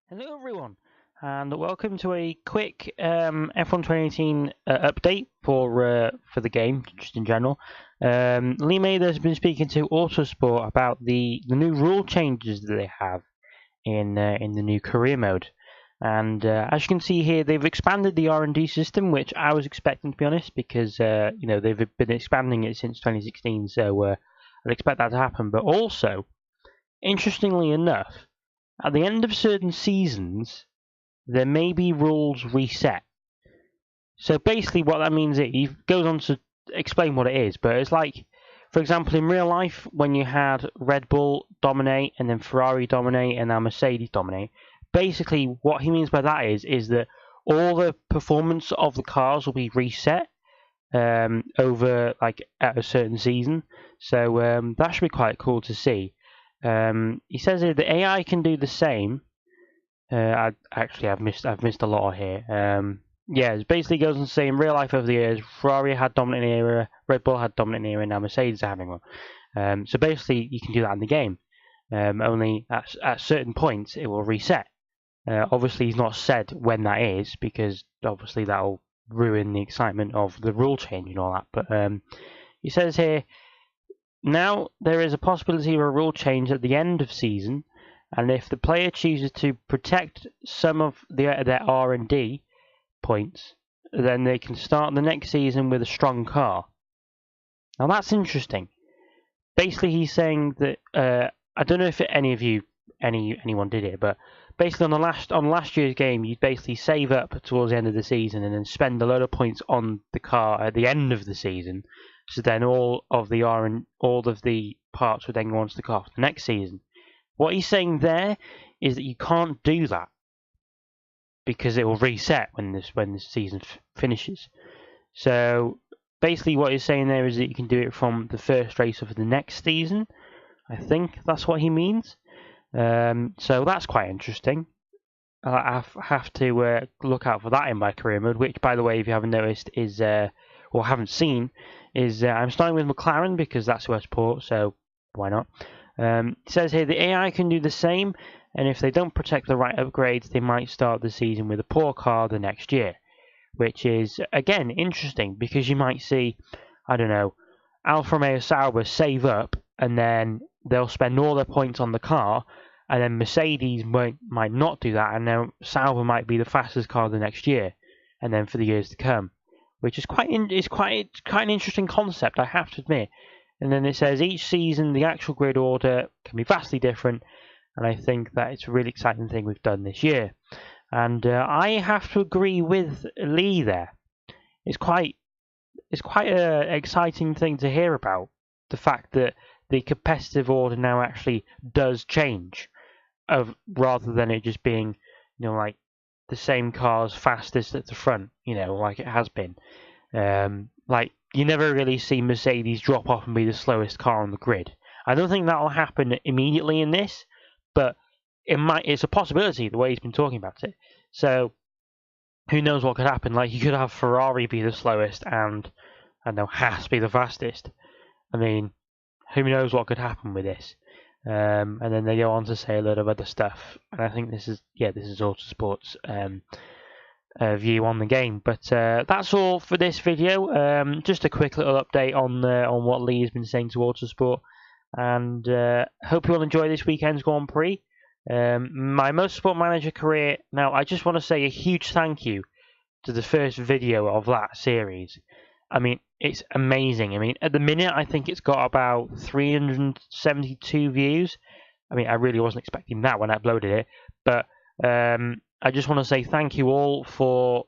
Hello everyone, and welcome to a quick F1 2018 update for the game, just in general. Lee Mather has been speaking to Autosport about the new rule changes that they have in the new career mode, and as you can see here, they've expanded the R&D system, which I was expecting, to be honest, because they've been expanding it since 2016, so I'd expect that to happen. But also, interestingly enough, at the end of certain seasons, there may be rules reset. So basically, what that means is he goes on to explain what it is, but it's like, for example, in real life, when you had Red Bull dominate and then Ferrari dominate and now Mercedes dominate, basically what he means by that is that all the performance of the cars will be reset over like at a certain season. So that should be quite cool to see. He says here the AI can do the same. I've missed a lot here. Yeah, it basically goes on to say in real life over the years, Ferrari had dominant era, Red Bull had dominant era, now Mercedes are having one. So basically, you can do that in the game. Only at certain points it will reset. Obviously, he's not said when that is because obviously that'll ruin the excitement of the rule change and all that. But he says here now there is a possibility of a rule change at the end of season, and if the player chooses to protect some of their R&D points, then they can start the next season with a strong car. Now that's interesting. Basically, he's saying that I don't know if anyone did it, but basically on last year's game, you'd basically save up towards the end of the season and then spend a load of points on the car at the end of the season. So then all of the parts would then go onto the car for the next season. What he's saying there is that you can't do that because it will reset when the season finishes. So basically, what he's saying there is that you can do it from the first race of the next season. I think that's what he means. So that's quite interesting. I have to look out for that in my career mode, which, by the way, if you haven't noticed, is or haven't seen, is I'm starting with McLaren because that's who I support. So why not? It says here the AI can do the same, and if they don't protect the right upgrades, they might start the season with a poor car the next year, which is again interesting because you might see, I don't know, Alfa Romeo Sauber save up and then they'll spend all their points on the car, and then Mercedes might not do that, and then Sauber might be the fastest car the next year, and then for the years to come, which is quite an interesting concept, I have to admit. And then it says each season the actual grid order can be vastly different, and I think that it's a really exciting thing we've done this year. And I have to agree with Lee there. It's quite an exciting thing to hear about, the fact that the competitive order now actually does change, rather than it just being, like the same cars fastest at the front, like it has been. Like you never really see Mercedes drop off and be the slowest car on the grid. I don't think that will happen immediately in this, but it's a possibility the way he's been talking about it. So who knows what could happen? Like you could have Ferrari be the slowest and I don't know Haas be the fastest. I mean, who knows what could happen with this? And then they go on to say a lot of other stuff, and I think this is Autosport's view on the game. But that's all for this video. Just a quick little update on what Lee has been saying to Autosport, and hope you all enjoy this weekend's Grand Prix. My Motorsport Manager career. Now, I just want to say a huge thank you to the first video of that series. I mean, it's amazing. I mean, at the minute, I think it's got about 372 views. I mean, I really wasn't expecting that when I uploaded it, but I just want to say thank you all for,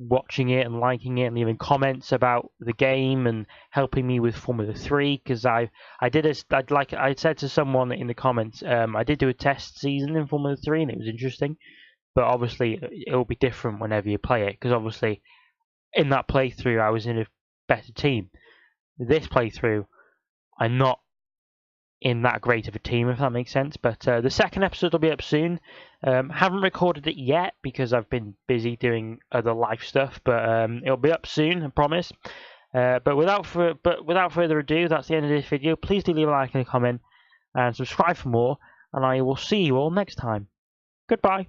watching it and liking it and leaving comments about the game and helping me with Formula 3, because I said to someone in the comments, I did do a test season in Formula 3 and it was interesting, but obviously it will be different whenever you play it, because obviously in that playthrough I was in a better team. This playthrough I'm not in that great of a team, if that makes sense. But the second episode will be up soon. Haven't recorded it yet because I've been busy doing other life stuff, but it'll be up soon, I promise. But without further ado, that's the end of this video. Please do leave a like and a comment and subscribe for more, and I will see you all next time. Goodbye.